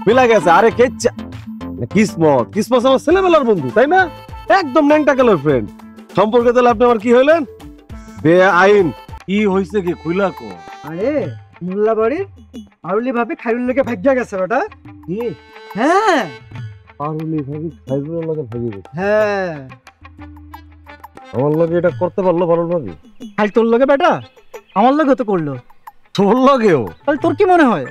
মিলা গেছে। আরে কেচ্চা কিসমত, কিসমত আমার ছেলেবেলার বন্ধু, তাই না? একদম ন্যাংটা কালের ফ্রেন্ড। সম্পর্কে তাহলে আপনি আমার কি হইলেন? বেআইন। কি হইছে কি খুইলা কো? আরে মোল্লা বাড়ির আরুলি ভাবে খাইরুল লোকে ভাগ্যা গেছে ওটা। কি? হ্যাঁ পারুলি ভাবি খাইরুলের লগে ভাগি গেছে। হ্যাঁ, আমার লগে এটা করতে পারলো পারুল ভাবি? খালি তোর লগে বেটা, আমার লগে তো করলো। তোর লগেও? তাহলে তোর কি মনে হয়?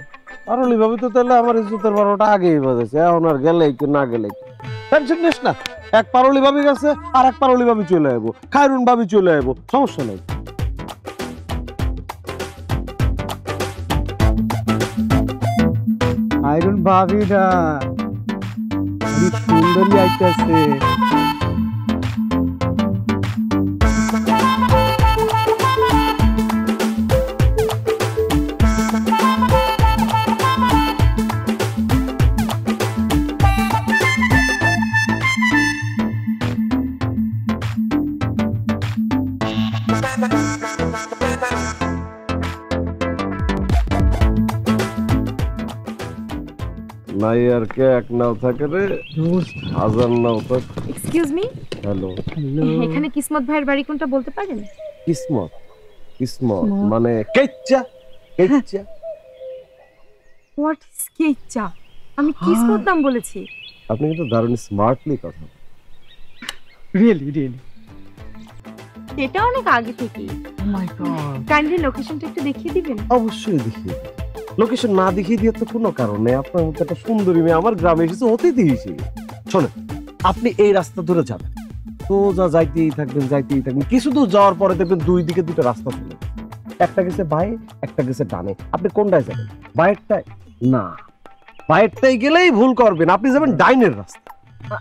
পারুলি ভাবি তো তাহলে আমার ইজ্জতের বারোটা আগেই বাজেছে, এখন আর গেলে কি না গেলে কি। টেনশন নিস না, এক পারুলি ভাবি গেছে আর এক পারুলি ভাবি চলে আইবো, খায়রুন ভাবি চলে আইবো, সমস্যা নাই। খাইরুল ভাবি না, সুন্দরী আইতাছে। নাই আর কে এক নাও থাকে রে, হাজার নাও থাক। Excuse me, hello. এখানে কিসমত ভাইয়ের বাড়ি কোনটা বলতে পারেন? কিসমত? কিসমত মানে কেচ্চা, কেচ্চা। What is কেচ্চা? আমি কিসমত নাম বলেছি। আপনি কিন্তু দারুণ স্মার্টলি কথা। রিয়েলি রিয়েলি, এটা অনেক আগে থেকে। ও মাই গড। কাইন্ডলি লোকেশনটা একটু দেখিয়ে দিবেন? অবশ্যই দেখিয়ে দিই। লোকেশন না দেখিয়ে দিয়ে তো কোনো কারণ নেই। আপনার মতো একটা সুন্দরী মেয়ে আমার গ্রামে এসেছে অতিথি হিসেবে। শোনেন, আপনি এই রাস্তা ধরে যাবেন, সোজা যাইতেই থাকবেন যাইতেই থাকবেন। কিছু দূর যাওয়ার পরে দেখবেন দুই দিকে দুটো রাস্তা চলে, একটা গেছে বাঁয়ে একটা গেছে ডানে। আপনি কোনটায় যাবেন? বাঁয়েরটায়? না, বাঁয়েরটায় গেলেই ভুল করবেন, আপনি যাবেন ডাইনের রাস্তা।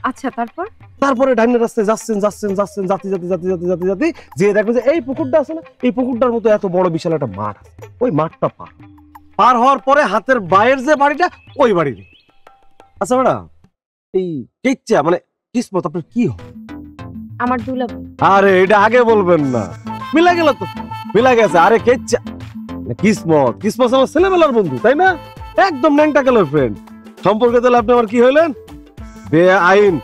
আচ্ছা, তারপর? তারপরে ডাইনের রাস্তায় যাচ্ছেন যাচ্ছেন যাচ্ছেন যাতে যাতে যাতে যাতে যাতে যাতে যে দেখবেন যে এই পুকুরটা আছে না, এই পুকুরটার মতো এত বড় বিশাল একটা মাঠ আছে। ওই মাঠটা পার হওয়ার পরে হাতের বাঁয়ের যে বাড়িটা, ওই বাড়ি। আচ্ছা ম্যাডাম, এই কেচ্চা মানে কিসমত আপনার কি হয়? আমার দুলাভাই। আরে এটা আগে বলবেন না, মিলা গেল তো, মিলা গেছে। আরে কেচ্চা কিসমত, কিসমত আমার ছেলেবেলার বন্ধু, তাই না? একদম ন্যাংটা কালের ফ্রেন্ড। সম্পর্কে তাহলে আপনি আমার কি হইলেন? বেআইন।